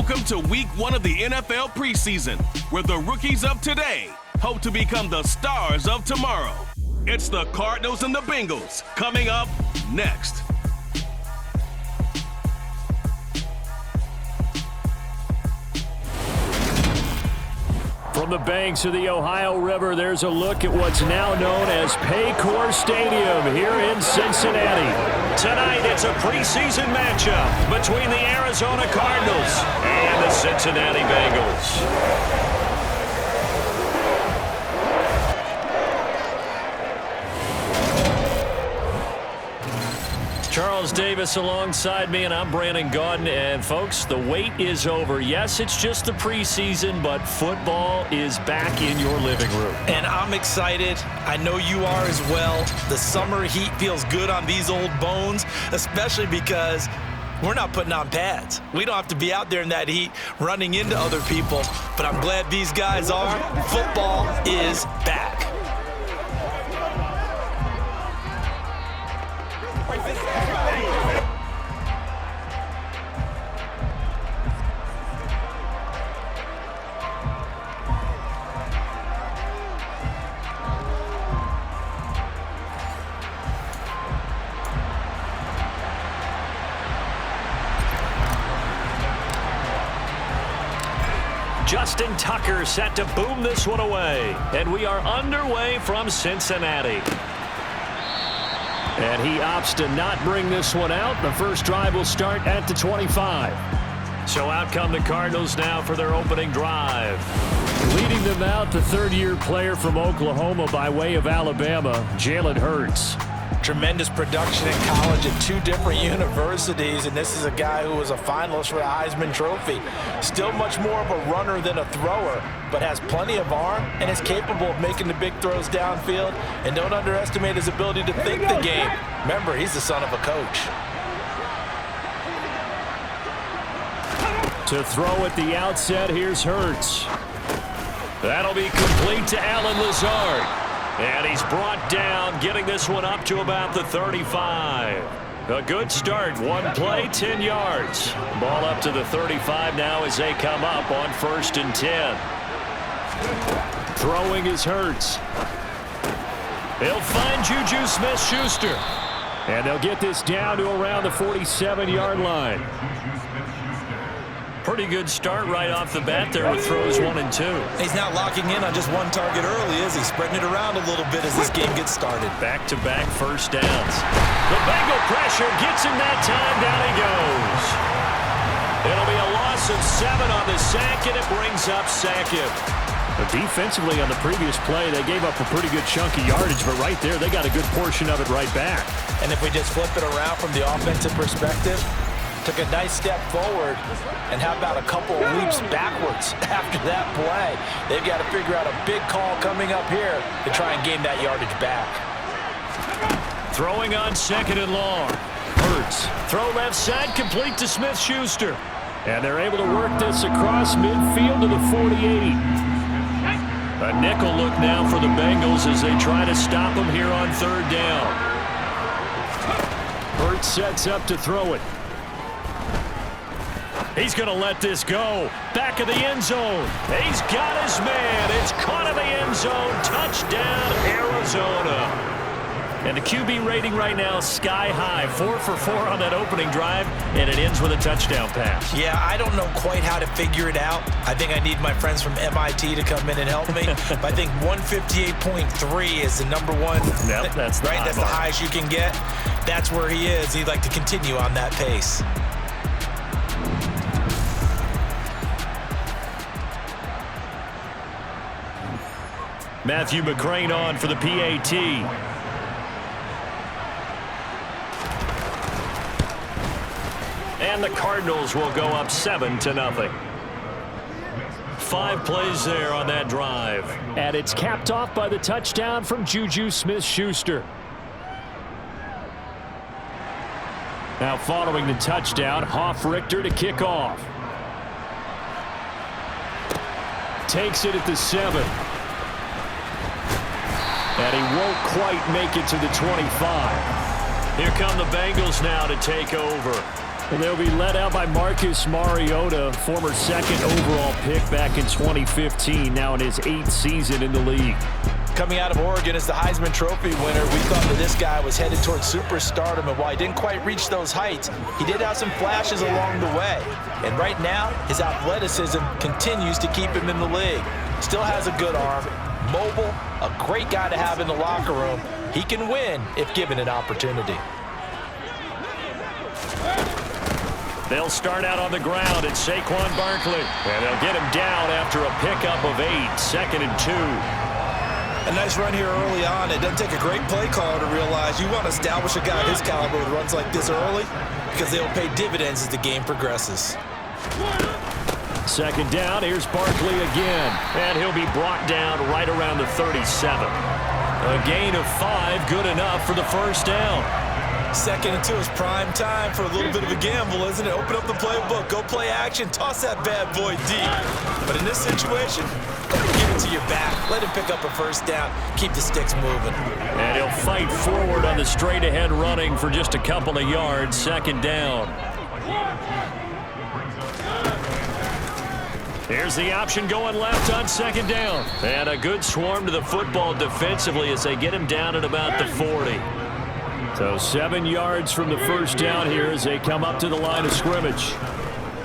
Welcome to week 1 of the NFL preseason, where the rookies of today hope to become the stars of tomorrow. It's the Cardinals and the Bengals coming up next. From the banks of the Ohio River, there's a look at what's now known as Paycor Stadium here in Cincinnati. Tonight, it's a preseason matchup between the Arizona Cardinals and the Cincinnati Bengals. Charles Davis alongside me, and I'm Brandon Gaudin. And, folks, the wait is over. Yes, it's just the preseason, but football is back in your living room. And I'm excited. I know you are as well. The summer heat feels good on these old bones, especially because we're not putting on pads. We don't have to be out there in that heat running into other people, but I'm glad these guys are. Football is back. Justin Tucker set to boom this one away. And we are underway from Cincinnati. And he opts to not bring this one out. The first drive will start at the 25. So out come the Cardinals now for their opening drive. Leading them out, the third-year player from Oklahoma by way of Alabama, Jalen Hurts. Tremendous production in college at 2 different universities, and this is a guy who was a finalist for the Heisman Trophy. Still much more of a runner than a thrower, but has plenty of arm and is capable of making the big throws downfield. And don't underestimate his ability to think the game. Remember, he's the son of a coach. To throw at the outset, here's Hurts. That'll be complete to Allen Lazard. And he's brought down, getting this one up to about the 35. A good start. One play, 10 yards. Ball up to the 35 now as they come up on 1st and 10. Throwing is Hurts. He'll find Juju Smith-Schuster. And they'll get this down to around the 47-yard line. Pretty good start right off the bat there with throws 1 and 2. He's not locking in on just one target early, is he? Spreading it around a little bit as this game gets started. Back-to-back first downs. The Bengal pressure gets him that time. Down he goes. It'll be a loss of 7 on the sack, and it brings up Sackett. But defensively on the previous play, they gave up a pretty good chunk of yardage, but right there, they got a good portion of it right back. And if we just flip it around from the offensive perspective, took a nice step forward, and how about a couple of leaps backwards after that play? They've got to figure out a big call coming up here to try and gain that yardage back. Throwing on 2nd and long. Hurts. Throw left side, complete to Smith-Schuster. And they're able to work this across midfield to the 48. A nickel look now for the Bengals as they try to stop him here on 3rd down. Hurts sets up to throw it. He's going to let this go. Back of the end zone. He's got his man. It's caught in the end zone. Touchdown, Arizona. And the QB rating right now, sky high. 4 for 4 on that opening drive, and it ends with a touchdown pass. Yeah, I don't know quite how to figure it out. I think I need my friends from MIT to come in and help me. But I think 158.3 is the number one. Yep, that's the right. That's the highest you can get. That's where he is. He'd like to continue on that pace. Matthew McCrane on for the PAT. And the Cardinals will go up 7-0. 5 plays there on that drive. And it's capped off by the touchdown from Juju Smith-Schuster. Now following the touchdown, Hofrichter to kick off. Takes it at the 7. And he won't quite make it to the 25. Here come the Bengals now to take over. And they'll be led out by Marcus Mariota, former second overall pick back in 2015, now in his 8th season in the league. Coming out of Oregon as the Heisman Trophy winner, we thought that this guy was headed towards superstardom, and while he didn't quite reach those heights, he did have some flashes along the way. And right now, his athleticism continues to keep him in the league. Still has a good arm, mobile, a great guy to have in the locker room. He can win if given an opportunity. They'll start out on the ground. It's Saquon Barkley. And they'll get him down after a pickup of 8, 2nd and 2. A nice run here early on. It doesn't take a great play caller to realize you want to establish a guy of his caliber with runs like this early because they'll pay dividends as the game progresses. 2nd down. Here's Barkley again. And he'll be brought down right around the 37. A gain of 5, good enough for the first down. 2nd and 2 is prime time for a little bit of a gamble, isn't it? Open up the playbook, go play action, toss that bad boy deep. But in this situation, give it to your back, let him pick up a first down, keep the sticks moving. And he'll fight forward on the straight-ahead running for just a couple of yards, 2nd down. Here's the option going left on 2nd down. And a good swarm to the football defensively as they get him down at about the 40. So 7 yards from the first down here as they come up to the line of scrimmage.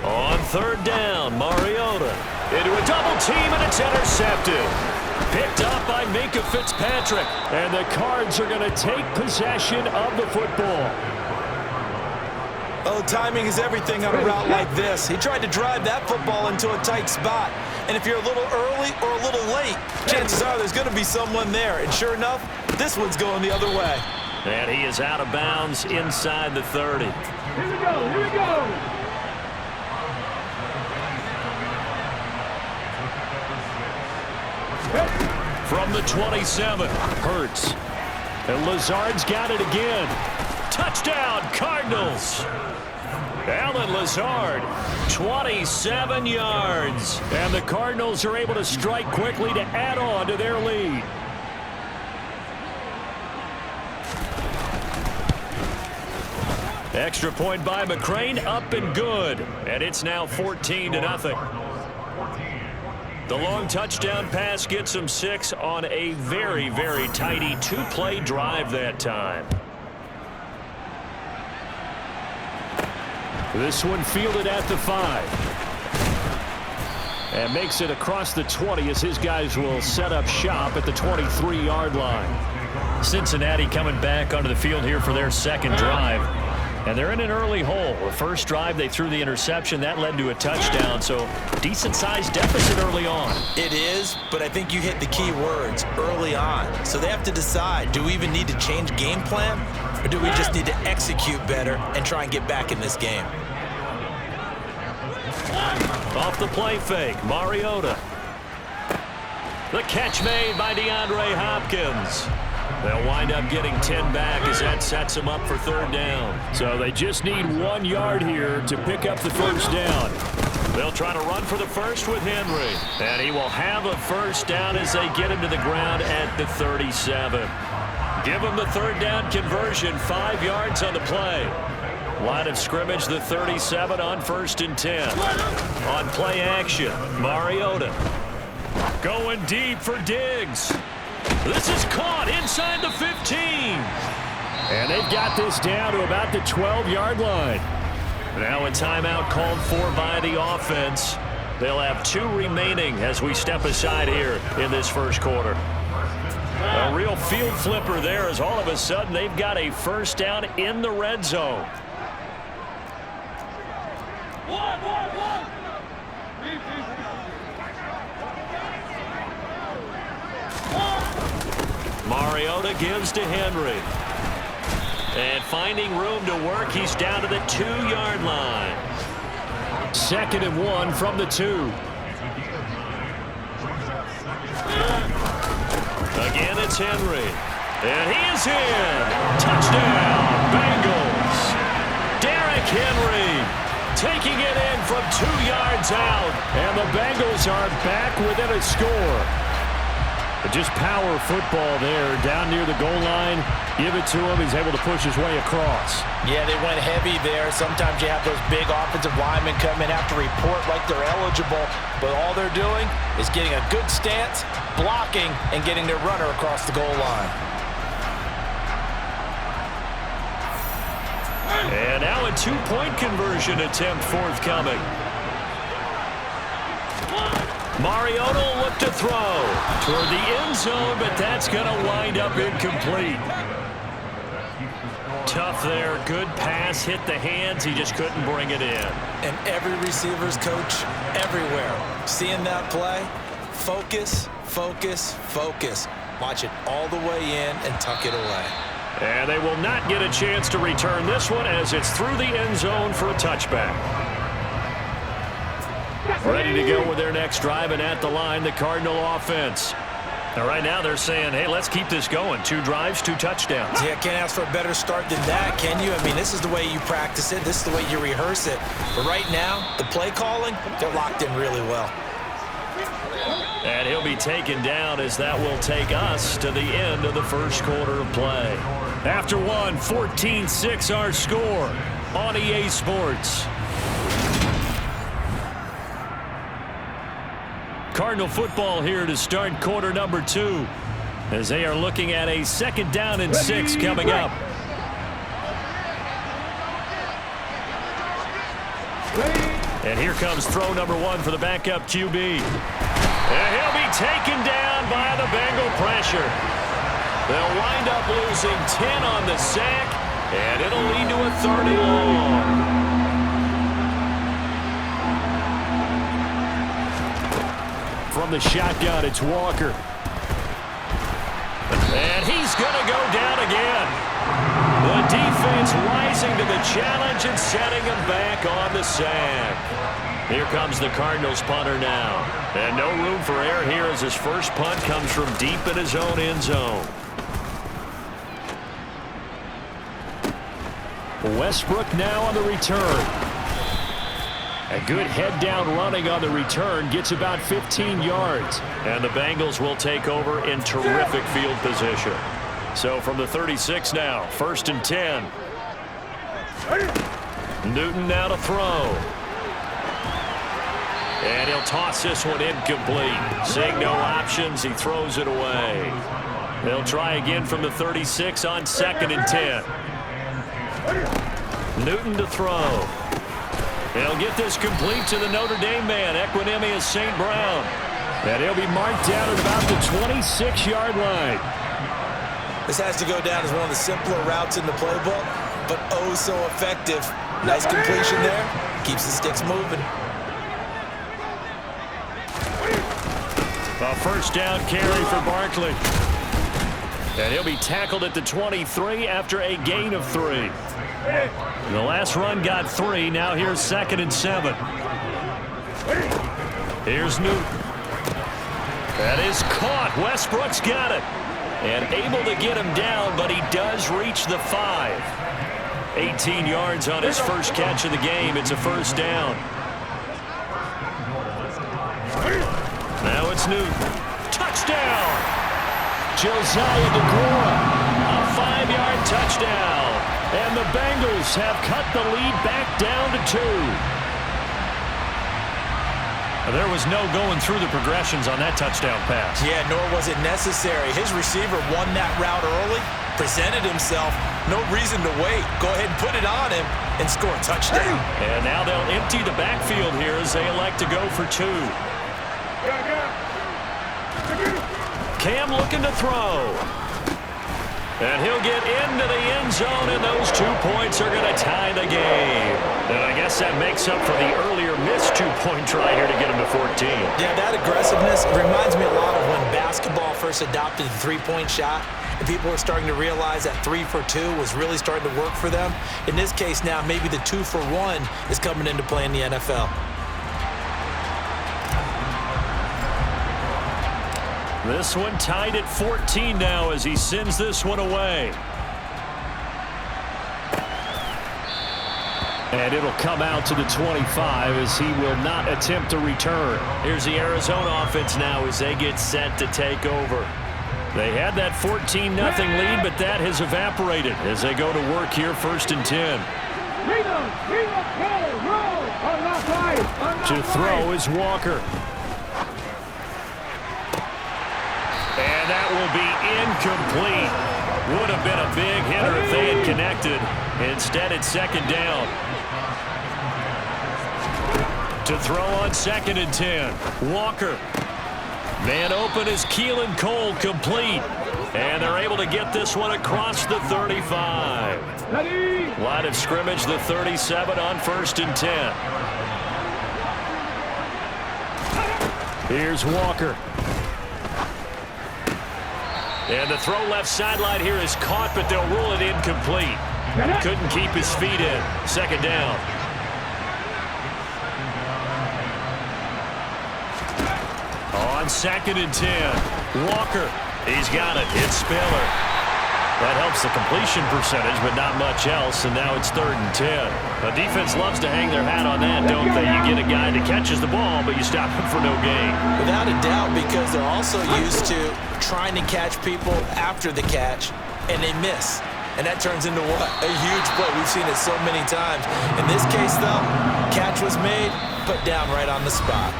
On 3rd down, Mariota into a double team, and it's intercepted. Picked up by Minkah Fitzpatrick. And the Cards are going to take possession of the football. Oh, timing is everything on a route like this. He tried to drive that football into a tight spot. And if you're a little early or a little late, chances are there's going to be someone there. And sure enough, this one's going the other way. And he is out of bounds inside the 30. Here we go, here we go. From the 27, Hurts. And Lazard's got it again. Touchdown, Cardinals. Allen Lazard, 27 yards. And the Cardinals are able to strike quickly to add on to their lead. Extra point by McCrane, up and good. And it's now 14-0. The long touchdown pass gets him 6 on a very, very tidy 2-play drive that time. This one fielded at the 5. And makes it across the 20 as his guys will set up shop at the 23-yard line. Cincinnati coming back onto the field here for their 2nd drive. And they're in an early hole. The first drive, they threw the interception. That led to a touchdown, so decent-sized deficit early on. It is, but I think you hit the key words, early on. So they have to decide, do we even need to change game plan, or do we just need to execute better and try and get back in this game? Off the play fake, Mariota. The catch made by DeAndre Hopkins. They'll wind up getting 10 back as that sets them up for 3rd down. So they just need 1 yard here to pick up the first down. They'll try to run for the first with Henry. And he will have a first down as they get him to the ground at the 37. Give him the 3rd down conversion, 5 yards on the play. Line of scrimmage, the 37 on 1st and 10. On play action, Mariota. Going deep for Diggs. This is caught inside the 15. And they've got this down to about the 12-yard line. Now a timeout called for by the offense. They'll have 2 remaining as we step aside here in this first quarter. A real field flipper there as all of a sudden they've got a first down in the red zone. Mariota gives to Henry. And finding room to work, he's down to the 2-yard line. 2nd and 1 from the 2. Again, it's Henry. And he is in. Touchdown, Bengals. Derrick Henry taking it in from 2 yards out. And the Bengals are back within a score. Just power football there, down near the goal line. Give it to him. He's able to push his way across. Yeah, they went heavy there. Sometimes you have those big offensive linemen come in, have to report like they're eligible, but all they're doing is getting a good stance, blocking, and getting their runner across the goal line. And now a two-point conversion attempt forthcoming. Mariota will look to throw toward the end zone, but that's going to wind up incomplete. Tough there. Good pass. Hit the hands. He just couldn't bring it in. And every receiver's coach everywhere. Seeing that play, focus, focus, focus. Watch it all the way in and tuck it away. And they will not get a chance to return this one as it's through the end zone for a touchback. Ready to go with their next drive, and at the line, the Cardinal offense. Now, right now, they're saying, hey, let's keep this going. 2 drives, 2 touchdowns. Yeah, can't ask for a better start than that, can you? I mean, this is the way you practice it. This is the way you rehearse it. But right now, the play calling, they're locked in really well. And he'll be taken down as that will take us to the end of the first quarter of play. After one, 14-6 our score on EA Sports. Cardinal football here to start quarter number 2 as they are looking at a 2nd down and 6 coming up. And here comes throw number 1 for the backup QB. And he'll be taken down by the Bengal pressure. They'll wind up losing 10 on the sack, and it'll lead to a 3rd and long. From the shotgun, it's Walker. And he's going to go down again. The defense rising to the challenge and setting him back on the sack. Here comes the Cardinals punter now. And no room for error here as his first punt comes from deep in his own end zone. Westbrook now on the return. A good head-down running on the return gets about 15 yards. And the Bengals will take over in terrific field position. So from the 36 now, 1st and 10. Newton now to throw. And he'll toss this one incomplete. Seeing no options, he throws it away. They'll try again from the 36 on 2nd and 10. Newton to throw. He'll get this complete to the Notre Dame man, Equanimeous St. Brown. And he'll be marked down at about the 26-yard line. This has to go down as one of the simpler routes in the playbook, but oh so effective. Nice completion there. Keeps the sticks moving. A 1st down carry for Barkley. And he'll be tackled at the 23 after a gain of 3. The last run got 3. Now here's 2nd and 7. Here's Newton. That is caught. Westbrook's got it. And able to get him down, but he does reach the 5. 18 yards on his first catch of the game. It's a 1st down. Now it's Newton. Touchdown! Josiah DeGuara. A 5-yard touchdown. And the Bengals have cut the lead back down to 2. There was no going through the progressions on that touchdown pass. Yeah, nor was it necessary. His receiver won that route early, presented himself. No reason to wait. Go ahead and put it on him and score a touchdown. And now they'll empty the backfield here as they elect to go for 2. Cam looking to throw. And he'll get into the end zone, and those 2 points are going to tie the game. And I guess that makes up for the earlier missed 2-point try here to get him to 14. Yeah, that aggressiveness reminds me a lot of when basketball first adopted the 3-point shot, and people were starting to realize that 3 for 2 was really starting to work for them. In this case now, maybe the 2 for 1 is coming into play in the NFL. This one tied at 14 now as he sends this one away. And it'll come out to the 25 as he will not attempt to return. Here's the Arizona offense now as they get set to take over. They had that 14-0 lead, but that has evaporated as they go to work here, 1st and 10. To throw is Walker. And that will be incomplete. Would have been a big hitter if they had connected. Instead, it's 2nd down. To throw on 2nd and 10. Walker. Man open is Keelan Cole, complete. And they're able to get this one across the 35. Line of scrimmage, the 37 on 1st and 10. Here's Walker. And the throw left sideline here is caught, but they'll rule it incomplete. Couldn't keep his feet in. 2nd down. On 2nd and 10. Walker. He's got it. It's Spiller. That helps the completion percentage, but not much else. And now it's 3rd and 10. The defense loves to hang their hat on that, don't they? You get a guy that catches the ball, but you stop him for no gain. Without a doubt, because they're also used to trying to catch people after the catch, and they miss. And that turns into what? A huge play. We've seen it so many times. In this case, though, catch was made, put down right on the spot.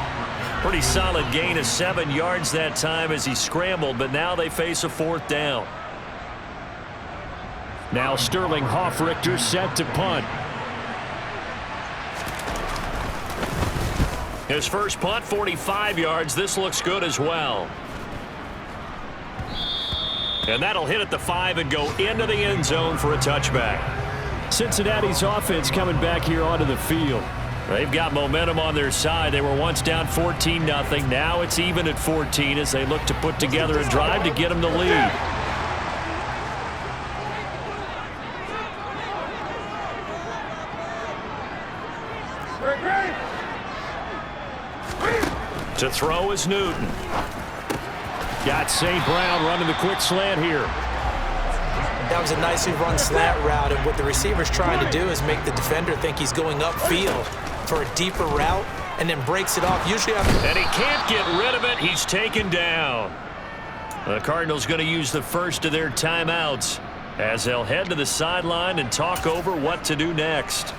Pretty solid gain of 7 yards that time as he scrambled, but now they face a 4th down. Now Sterling Hoffrichter set to punt. His first punt, 45 yards. This looks good as well. And that'll hit at the 5 and go into the end zone for a touchback. Cincinnati's offense coming back here onto the field. They've got momentum on their side. They were once down 14-0. Now it's even at 14 as they look to put together a drive to get them the lead. To throw is Newton. Got St. Brown running the quick slant here. That was a nicely run slant route, and what the receiver's trying to do is make the defender think he's going upfield for a deeper route, and then breaks it off. Usually after. And he can't get rid of it. He's taken down. The Cardinals going to use the first of their timeouts as they'll head to the sideline and talk over what to do next.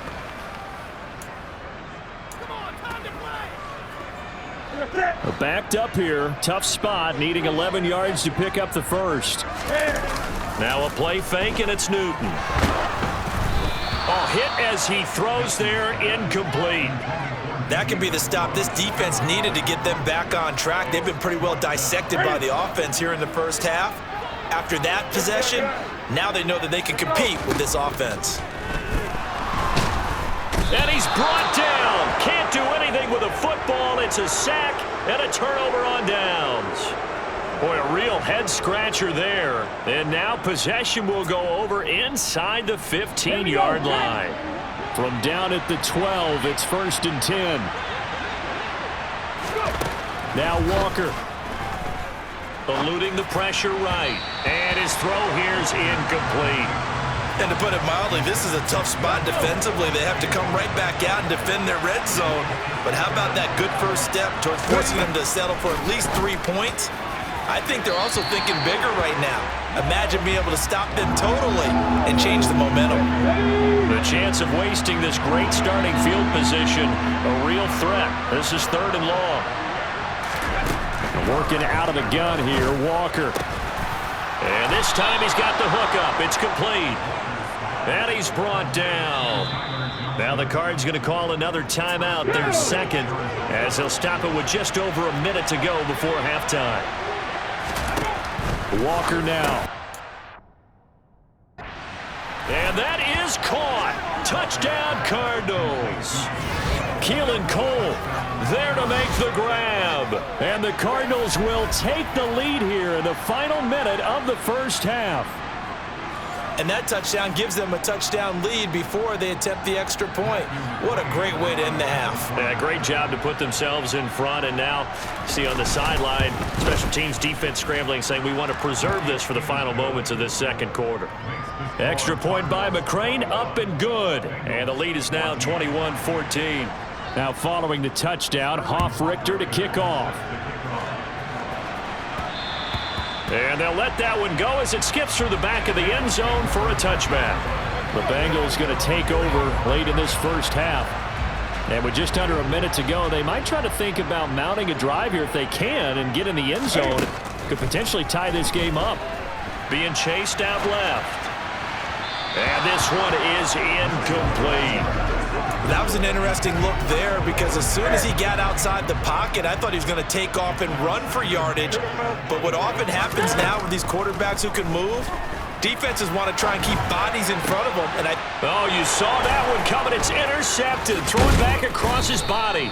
Backed up here. Tough spot. Needing 11 yards to pick up the first. Now a play fake, and it's Newton. Oh, hit as he throws there. Incomplete. That could be the stop this defense needed to get them back on track. They've been pretty well dissected by the offense here in the first half. After that possession, now they know that they can compete with this offense. And he's brought down. Can't do anything with a football. It's a sack and a turnover on downs. Boy, a real head-scratcher there. And now possession will go over inside the 15-yard line. From down at the 12, it's 1st and 10. Now Walker. Eluding the pressure right. And his throw here is incomplete. And to put it mildly, this is a tough spot defensively. They have to come right back out and defend their red zone. But how about that good first step towards forcing them to settle for at least 3 points? I think they're also thinking bigger right now. Imagine being able to stop them totally and change the momentum. The chance of wasting this great starting field position, a real threat. This is 3rd and long. Working out of the gun here, Walker. And this time he's got the hook up. It's complete. And he's brought down. Now the Cards going to call another timeout, their second, as they'll stop it with just over a minute to go before halftime. Walker now. And that is caught. Touchdown Cardinals. Keelan Cole there to make the grab. And the Cardinals will take the lead here in the final minute of the first half. And that touchdown gives them a touchdown lead before they attempt the extra point. What a great way to end the half. Yeah, great job to put themselves in front. And now, see on the sideline, special teams defense scrambling, saying we want to preserve this for the final moments of this second quarter. Extra point by McCrane, up and good. And the lead is now 21-14. Now following the touchdown, Hoff-Richter to kick off. And they'll let that one go as it skips through the back of the end zone for a touchback. The Bengals going to take over late in this first half. And with just under a minute to go, they might try to think about mounting a drive here if they can and get in the end zone. Could potentially tie this game up. Being chased out left. And this one is incomplete. That was an interesting look there because as soon as he got outside the pocket, I thought he was going to take off and run for yardage. But what often happens now with these quarterbacks who can move, defenses want to try and keep bodies in front of them. And oh, you saw that one coming. It's intercepted. Thrown back across his body.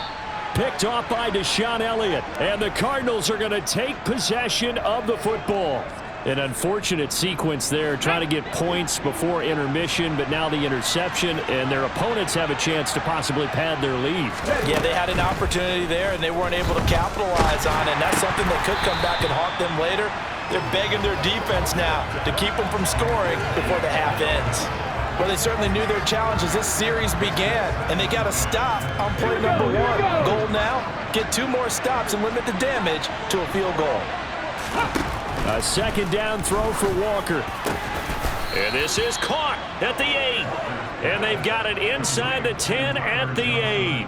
Picked off by Deshaun Elliott. And the Cardinals are going to take possession of the football. An unfortunate sequence there, trying to get points before intermission, but now the interception, and their opponents have a chance to possibly pad their lead. Yeah, they had an opportunity there, and they weren't able to capitalize on it, and that's something that could come back and haunt them later. They're begging their defense now to keep them from scoring before the half ends. Well, they certainly knew their challenge as this series began, and they got to stop on play number one. Goal now, get 2 more stops and limit the damage to a field goal. A second down throw for Walker. And this is caught at the 8. And they've got it inside the 10 at the 8.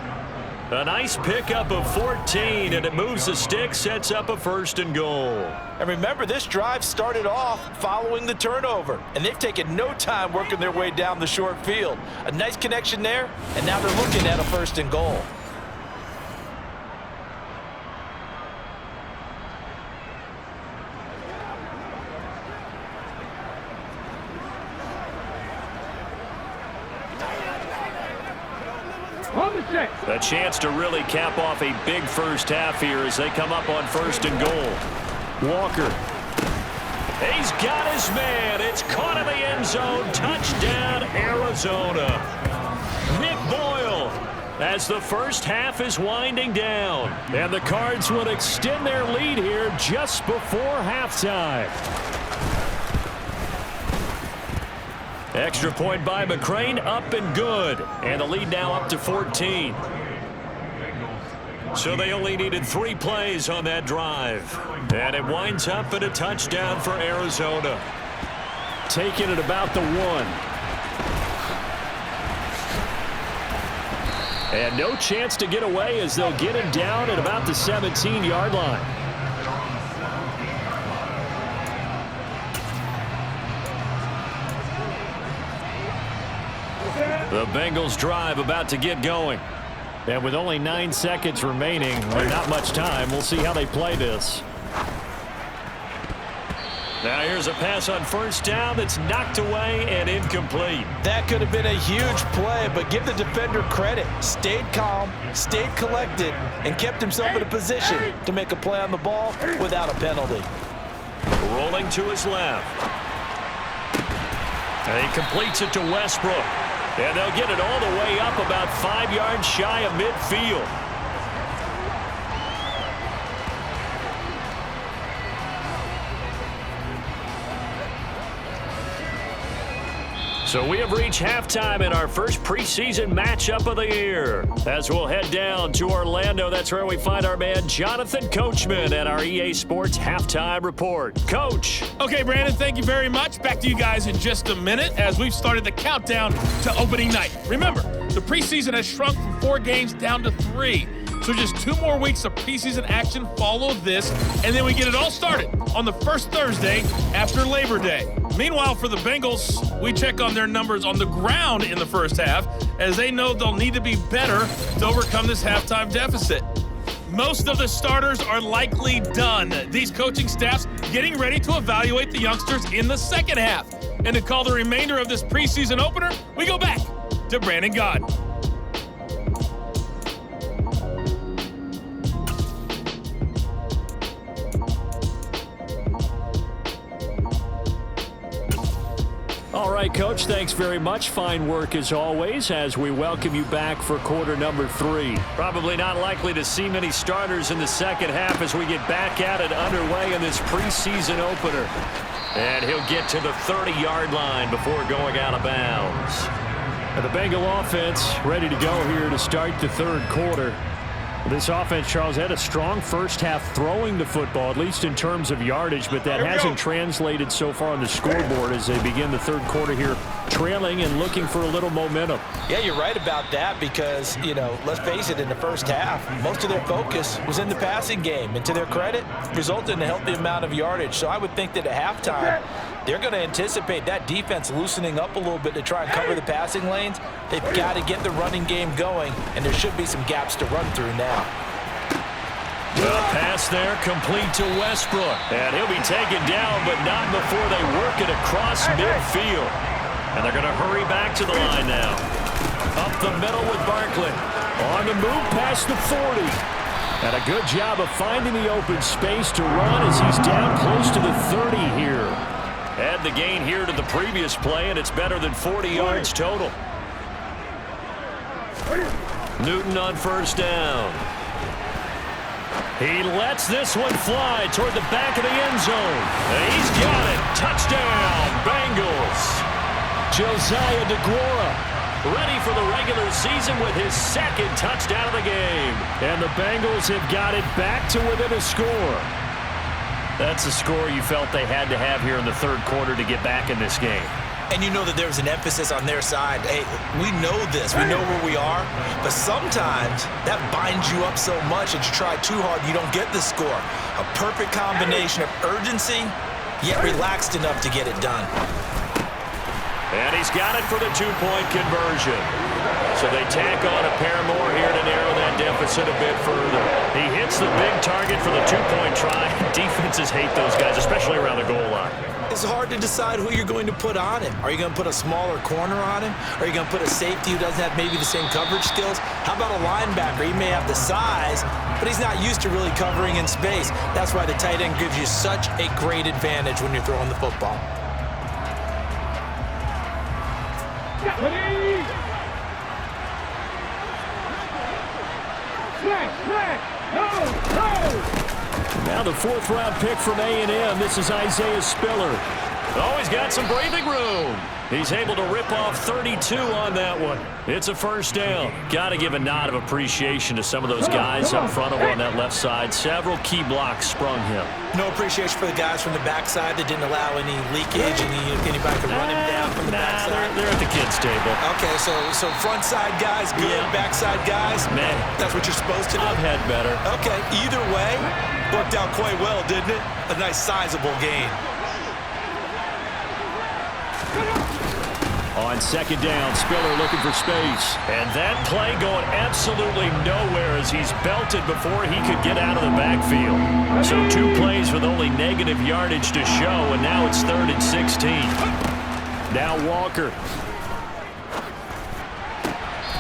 A nice pickup of 14, and it moves the stick, sets up a 1st and goal. And remember, this drive started off following the turnover, and they've taken no time working their way down the short field. A nice connection there, and now they're looking at a 1st and goal. A chance to really cap off a big first half here as they come up on 1st and goal. Walker. He's got his man. It's caught in the end zone. Touchdown, Arizona. Nick Boyle as the first half is winding down. And the Cards will extend their lead here just before halftime. Extra point by McCrane, up and good. And the lead now up to 14. So they only needed 3 plays on that drive. And it winds up in a touchdown for Arizona. Taking it about the 1. And no chance to get away as they'll get him down at about the 17-yard line. The Bengals drive about to get going. And with only 9 seconds remaining, or not much time, we'll see how they play this. Now here's a pass on 1st down that's knocked away and incomplete. That could have been a huge play, but give the defender credit. Stayed calm, stayed collected, and kept himself in a position to make a play on the ball without a penalty. Rolling to his left. And he completes it to Westbrook. And they'll get it all the way up about 5 yards shy of midfield. So we have reached halftime in our first preseason matchup of the year. As we'll head down to Orlando, that's where we find our man Jonathan Coachman at our EA Sports Halftime Report. Coach. Okay, Brandon, thank you very much. Back to you guys in just a minute as we've started the countdown to opening night. Remember, the preseason has shrunk from 4 games down to 3. So just 2 more weeks of preseason action follow this, and then we get it all started on the first Thursday after Labor Day. Meanwhile, for the Bengals, we check on their numbers on the ground in the first half, as they know they'll need to be better to overcome this halftime deficit. Most of the starters are likely done. These coaching staffs getting ready to evaluate the youngsters in the second half. And to call the remainder of this preseason opener, we go back to Brandon Gaudin. All right, Coach, thanks very much. Fine work as always as we welcome you back for quarter number 3. Probably not likely to see many starters in the second half as we get back at it underway in this preseason opener. And he'll get to the 30-yard line before going out of bounds. And the Bengal offense ready to go here to start the third quarter. This offense, Charles, had a strong first half throwing the football, at least in terms of yardage, but that hasn't translated so far on the scoreboard as they begin the third quarter here trailing and looking for a little momentum. Yeah, you're right about that because, let's face it, in the first half, most of their focus was in the passing game. And to their credit, resulted in a healthy amount of yardage. So I would think that at halftime, they're going to anticipate that defense loosening up a little bit to try and cover the passing lanes. They've got to get the running game going, and there should be some gaps to run through now. The pass there complete to Westbrook. And he'll be taken down, but not before they work it across midfield. And they're going to hurry back to the line now. Up the middle with Barkley. On the move past the 40. And a good job of finding the open space to run as he's down close to the 30 here. Add the gain here to the previous play, and it's better than 40 yards total. Newton on first down. He lets this one fly toward the back of the end zone. And he's got it. Touchdown, Bengals. Josiah DeGuara ready for the regular season with his second touchdown of the game. And the Bengals have got it back to within a score. That's a score you felt they had to have here in the third quarter to get back in this game. And you know that there's an emphasis on their side. Hey, we know this. We know where we are. But sometimes that binds you up so much that you try too hard, you don't get the score. A perfect combination of urgency, yet relaxed enough to get it done. And he's got it for the two-point conversion. So they tack on a pair more here to narrow that deficit a bit further. He hits the big target for the two-point try. Defenses hate those guys, especially around the goal line. It's hard to decide who you're going to put on him. Are you going to put a smaller corner on him? Are you going to put a safety who doesn't have maybe the same coverage skills? How about a linebacker? He may have the size, but he's not used to really covering in space. That's why the tight end gives you such a great advantage when you're throwing the football. Now the fourth-round pick from A&M. This is Isaiah Spiller. Oh, he's got some breathing room. He's able to rip off 32 on that one. It's a first down. Got to give a nod of appreciation to some of those guys up front over on that left side. Several key blocks sprung him. No appreciation for the guys from the backside that didn't allow any leakage, anybody to run him down from the backside. They're at the kids' table. Okay, so front side guys good, backside guys, man, that's what you're supposed to do. I've had better. Okay, either way, worked out quite well, didn't it? A nice sizable gain. On second down, Spiller looking for space. And that play going absolutely nowhere as he's belted before he could get out of the backfield. So 2 plays with only negative yardage to show, and now it's 3rd and 16. Now Walker.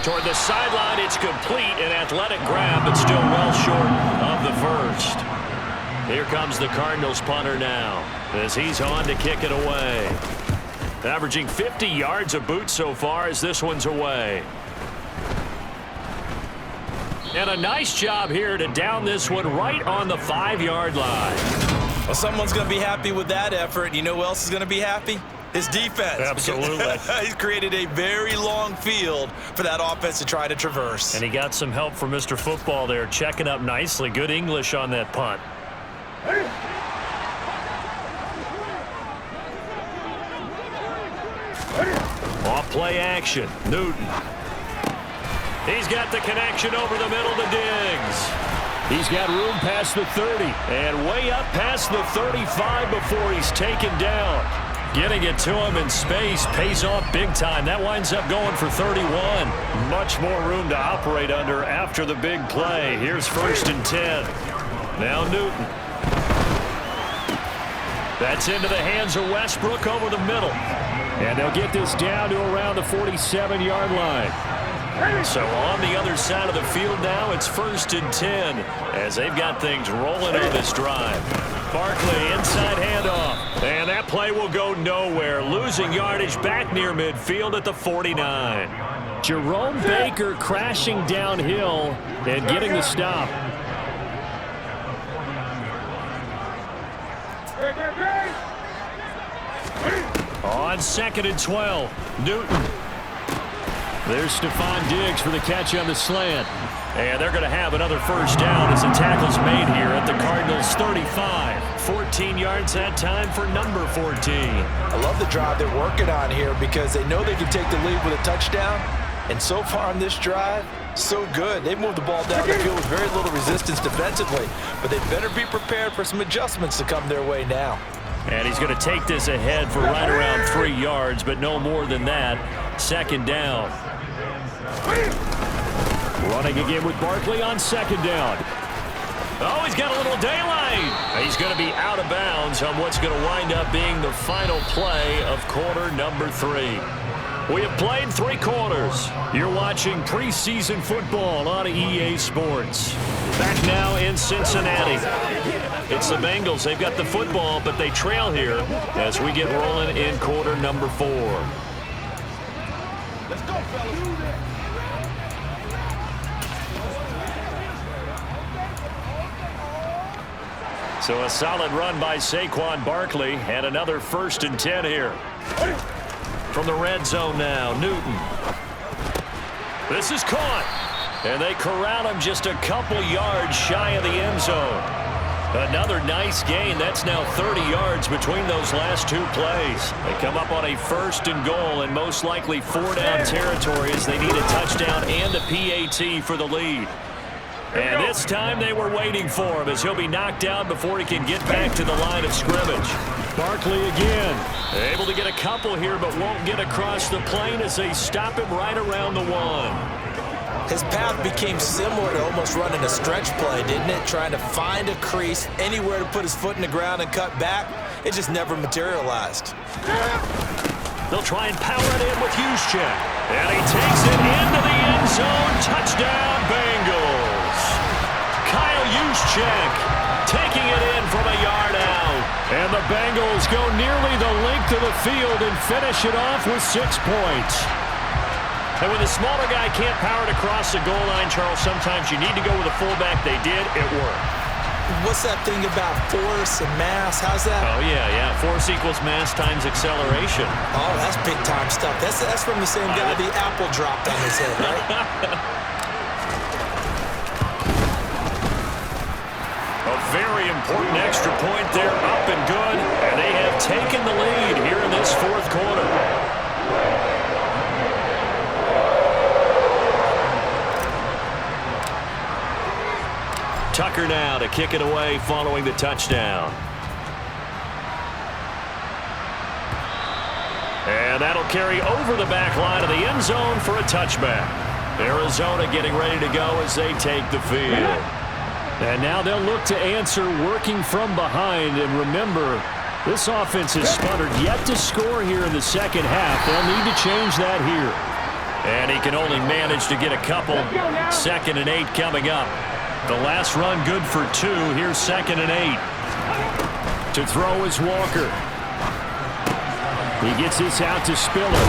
Toward the sideline, it's complete. An athletic grab, but still well short of the first. Here comes the Cardinals punter now as he's on to kick it away. Averaging 50 yards a boot so far as this one's away. And a nice job here to down this one right on the 5-yard line. Well, someone's going to be happy with that effort. You know who else is going to be happy? His defense. Absolutely. He's created a very long field for that offense to try to traverse. And he got some help from Mr. Football there, checking up nicely. Good English on that punt. Off play action. Newton. He's got the connection over the middle to Diggs. He's got room past the 30 and way up past the 35 before he's taken down. Getting it to him in space pays off big time. That winds up going for 31. Much more room to operate under after the big play. Here's 1st and 10. Now Newton. That's into the hands of Westbrook over the middle. And they'll get this down to around the 47-yard line. So on the other side of the field now, it's 1st and 10 as they've got things rolling on this drive. Barkley inside handoff. And that play will go nowhere. Losing losing yardage back near midfield at the 49. Jerome Baker crashing downhill and getting the stop. On 2nd and 12, Newton. There's Stephon Diggs for the catch on the slant. And they're going to have another first down as the tackle's made here at the Cardinals' 35. 14 yards that time for number 14. I love the drive they're working on here because they know they can take the lead with a touchdown. And so far on this drive, so good. They moved the ball down the field with very little resistance defensively. But they better be prepared for some adjustments to come their way now. And he's going to take this ahead for right around 3 yards, but no more than that. 2nd down. Running again with Barkley on 2nd down. Oh, he's got a little daylight. He's going to be out of bounds on what's going to wind up being the final play of quarter number 3. We have played 3 quarters. You're watching preseason football on EA Sports. Back now in Cincinnati. It's the Bengals. They've got the football, but they trail here as we get rolling in quarter number 4. Let's go, fellas. So a solid run by Saquon Barkley and another 1st and 10 here. From the red zone now, Newton. This is caught. And they corral him just a couple yards shy of the end zone. Another nice gain. That's now 30 yards between those last 2 plays. They come up on a 1st and goal and most likely 4-down territory as they need a touchdown and a PAT for the lead. And this time they were waiting for him as he'll be knocked down before he can get back to the line of scrimmage. Barkley again. Able to get a couple here, but won't get across the plane as they stop him right around the 1. His path became similar to almost running a stretch play, didn't it? Trying to find a crease, anywhere to put his foot in the ground and cut back. It just never materialized. They'll try and power it in with Juszczyk. And he takes it into the end zone. Touchdown, Bengals. Kyle Juszczyk taking it in from a yard out. And the Bengals go nearly the length of the field and finish it off with 6 points. And when the smaller guy can't power it across the goal line, Charles, sometimes you need to go with a fullback. They did. It worked. What's that thing about force and mass? How's that? Oh, yeah. Force equals mass times acceleration. Oh, that's big-time stuff. That's from the same guy the apple dropped on his head, right? A very important extra point there, up and good. And they have taken the lead here in this 4th quarter. Tucker now to kick it away following the touchdown. And that'll carry over the back line of the end zone for a touchback. Arizona getting ready to go as they take the field. And now they'll look to answer working from behind. And remember, this offense has sputtered yet to score here in the 2nd half. They'll need to change that here. And he can only manage to get a couple. 2nd and 8 coming up. The last run good for 2. Here's 2nd and 8. To throw is Walker. He gets this out to Spiller.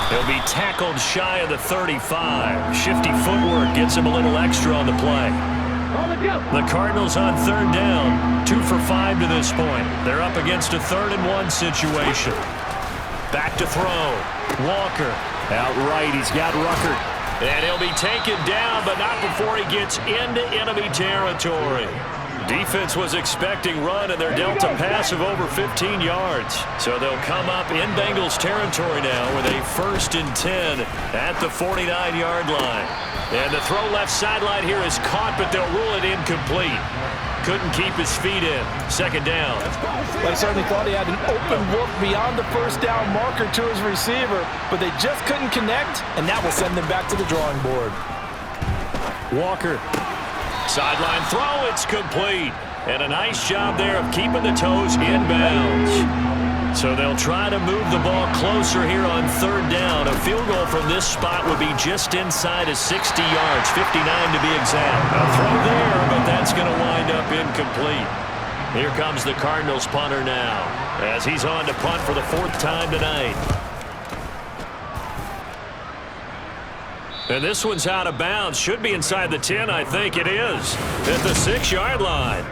He'll be tackled shy of the 35. Shifty footwork gets him a little extra on the play. The Cardinals on 3rd down. 2 for 5 to this point. They're up against a 3rd and 1 situation. Back to throw. Walker. Out right, he's got Ruckert. And he'll be taken down, but not before he gets into enemy territory. Defense was expecting run, and they're dealt a pass of over 15 yards. So they'll come up in Bengals territory now with a 1st and 10 at the 49-yard line. And the throw left sideline here is caught, but they'll rule it incomplete. Couldn't keep his feet in. 2nd down. Well, he certainly thought he had an open look beyond the 1st down marker to his receiver, but they just couldn't connect, and that will send them back to the drawing board. Walker. Sideline throw, it's complete. And a nice job there of keeping the toes in bounds. So they'll try to move the ball closer here on 3rd down. A field goal from this spot would be just inside of 60 yards, 59 to be exact. A throw there, but that's going to wind up incomplete. Here comes the Cardinals punter now, as he's on to punt for the 4th time tonight. And this one's out of bounds. Should be inside the 10, I think it is. At the 6-yard line.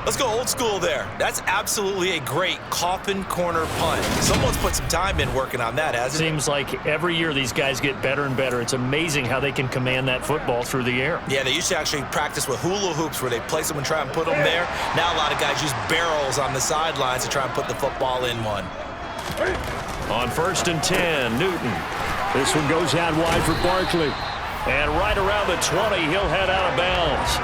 Let's go old school there. That's absolutely a great coffin corner punt. Someone's put some time in working on that, hasn't it? Seems like every year these guys get better and better. It's amazing how they can command that football through the air. Yeah, they used to actually practice with hula hoops where they place them and try and put them there. Now a lot of guys use barrels on the sidelines to try and put the football in one. On 1st and 10, Newton. This one goes out wide for Barkley. And right around the 20, he'll head out of bounds.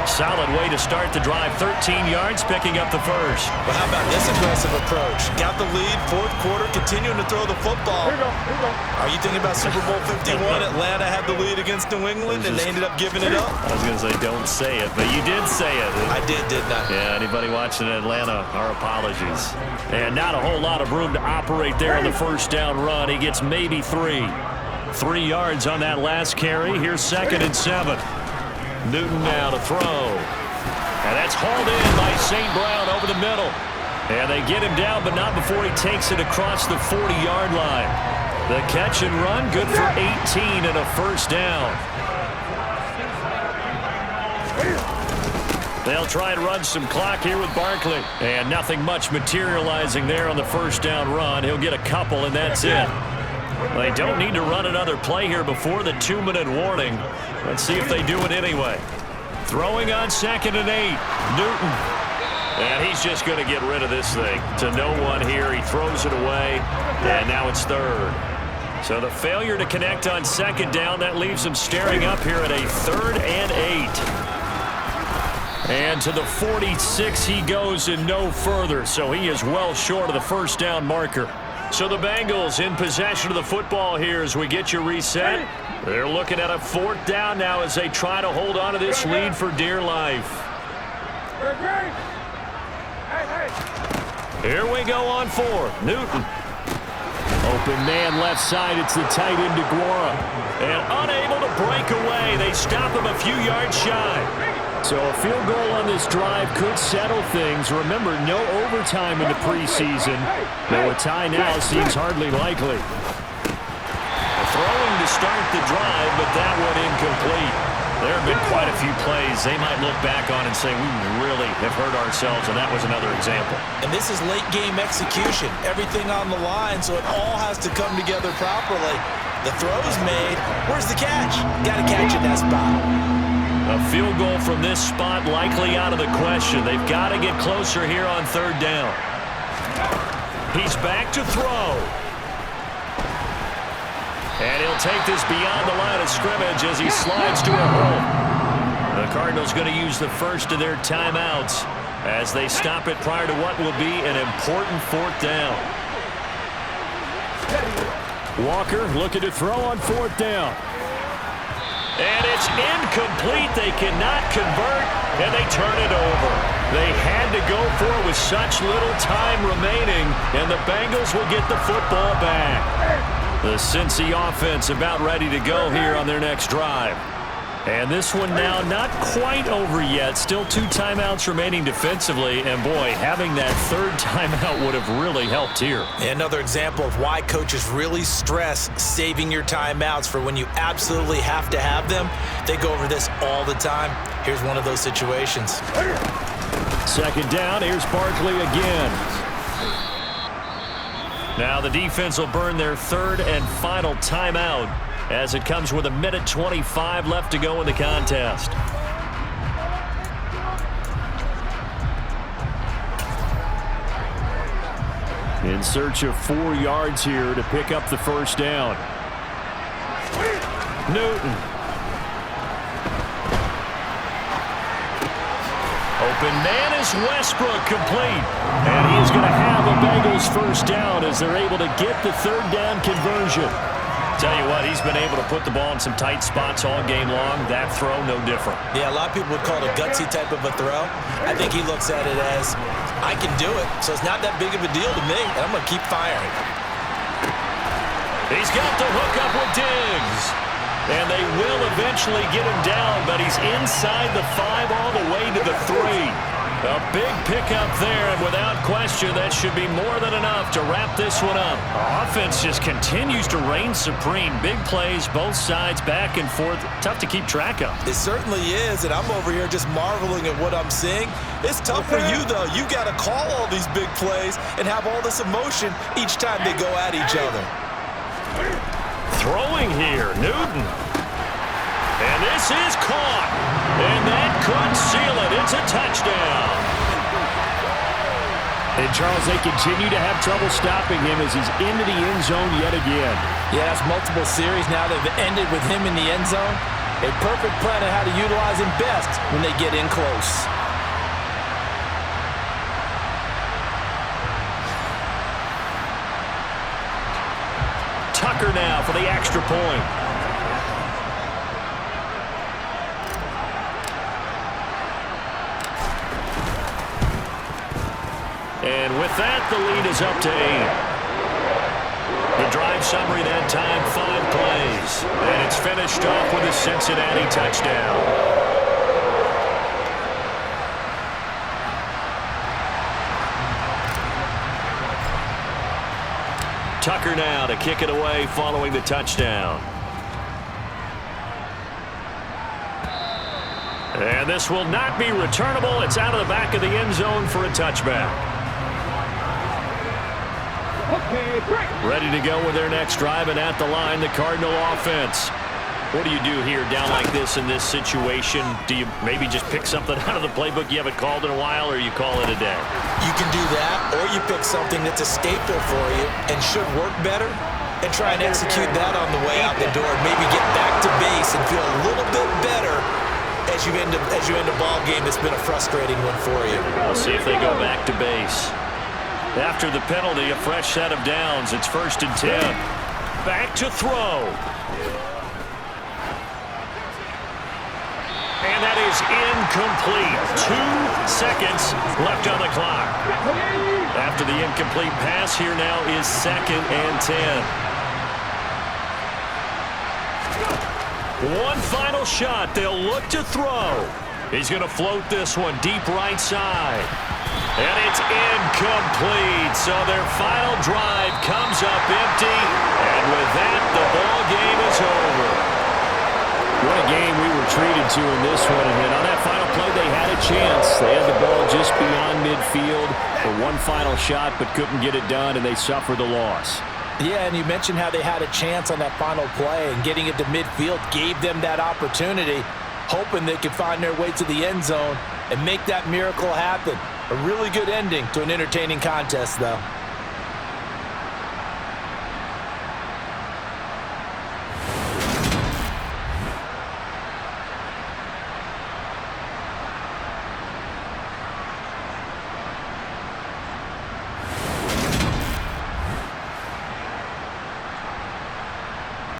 Solid way to start the drive. 13 yards, picking up the first. But how about this aggressive approach? Got the lead, 4th quarter, continuing to throw the football. Are you thinking about Super Bowl 51? Atlanta had the lead against New England, and they ended up giving it up? I was going to say, don't say it, but you did say it. I didn't I? Yeah, anybody watching Atlanta, our apologies. And not a whole lot of room to operate there on the 1st down run. He gets maybe 3. 3 yards on that last carry. Here's 2nd and 7. Newton now to throw. And that's hauled in by St. Brown over the middle. And they get him down, but not before he takes it across the 40-yard line. The catch and run, good for 18 and a 1st down. They'll try and run some clock here with Barkley. And nothing much materializing there on the 1st down run. He'll get a couple, and that's it. They don't need to run another play here before the 2-minute warning. Let's see if they do it anyway. Throwing on 2nd and 8. Newton. And he's just going to get rid of this thing. To no one here. He throws it away. And now it's 3rd. So the failure to connect on 2nd down, that leaves him staring up here at a 3rd and 8. And to the 46 he goes and no further. So he is well short of the 1st down marker. So the Bengals in possession of the football here as we get you reset. They're looking at a 4th down now as they try to hold on to this lead for dear life. Here we go on 4th. Newton. Open man left side. It's the tight end DeGuara. And unable to break away. They stop him a few yards shy. So a field goal on this drive could settle things. Remember, no overtime in the preseason. Though a tie now seems hardly likely. Throwing to start the drive, but that one incomplete. There have been quite a few plays they might look back on and say, we really have hurt ourselves, and that was another example. And this is late game execution. Everything on the line, so it all has to come together properly. The throw's made. Where's the catch? Got to catch in that spot. A field goal from this spot likely out of the question. They've got to get closer here on 3rd down. He's back to throw. And he'll take this beyond the line of scrimmage as he slides to a hole. The Cardinals going to use the first of their timeouts as they stop it prior to what will be an important 4th down. Walker looking to throw on 4th down. And it's incomplete. They cannot convert, and they turn it over. They had to go for it with such little time remaining, and the Bengals will get the football back. The Cincy offense about ready to go here on their next drive. And this one now not quite over yet. Still 2 timeouts remaining defensively. And, boy, having that 3rd timeout would have really helped here. Another example of why coaches really stress saving your timeouts for when you absolutely have to have them. They go over this all the time. Here's one of those situations. 2nd down. Here's Barkley again. Now the defense will burn their 3rd and final timeout as it comes with 1:25 left to go in the contest. In search of 4 yards here to pick up the 1st down. Newton. Open man is Westbrook, complete. And he is going to have a Bengals 1st down as they're able to get the 3rd down conversion. Tell you what, he's been able to put the ball in some tight spots all game long. That throw, no different. Yeah, a lot of people would call it a gutsy type of a throw. I think he looks at it as, I can do it, so it's not that big of a deal to me, and I'm going to keep firing. He's got the hook up with Diggs. And they will eventually get him down, but he's inside the 5 all the way to the 3. A big pickup there, and without question, that should be more than enough to wrap this one up. Offense just continues to reign supreme. Big plays, both sides, back and forth. Tough to keep track of. It certainly is, and I'm over here just marveling at what I'm seeing. It's tough for you, though. You got to call all these big plays and have all this emotion each time they go at each other. Throwing here, Newton. And this is caught. And that could seal it. It's a touchdown. And, Charles, they continue to have trouble stopping him as he's into the end zone yet again. Yeah, that's multiple series now that have ended with him in the end zone. A perfect plan on how to utilize him best when they get in close. Tucker now for the extra point. And with that, the lead is up to 8. The drive summary that time, 5 plays. And it's finished off with a Cincinnati touchdown. Tucker now to kick it away following the touchdown. And this will not be returnable. It's out of the back of the end zone for a touchback. Ready to go with their next drive, and at the line, the Cardinal offense. What do you do here down like this in this situation? Do you maybe just pick something out of the playbook you haven't called in a while, or you call it a day? You can do that, or you pick something that's a staple for you and should work better and try and execute that on the way out the door. Maybe get back to base and feel a little bit better as you end a ball game that's been a frustrating one for you. We'll see if they go back to base. After the penalty, a fresh set of downs. It's 1st and 10. Back to throw. And that is incomplete. 2 seconds left on the clock. After the incomplete pass, here now is 2nd and 10. One final shot. They'll look to throw. He's going to float this one deep right side. And it's incomplete. So their final drive comes up empty. And with that, the ball game is over. What a game we were treated to in this one. And on that final play, they had a chance. They had the ball just beyond midfield for one final shot, but couldn't get it done, and they suffered the loss. Yeah, and you mentioned how they had a chance on that final play, and getting it to midfield gave them that opportunity, hoping they could find their way to the end zone and make that miracle happen. A really good ending to an entertaining contest, though.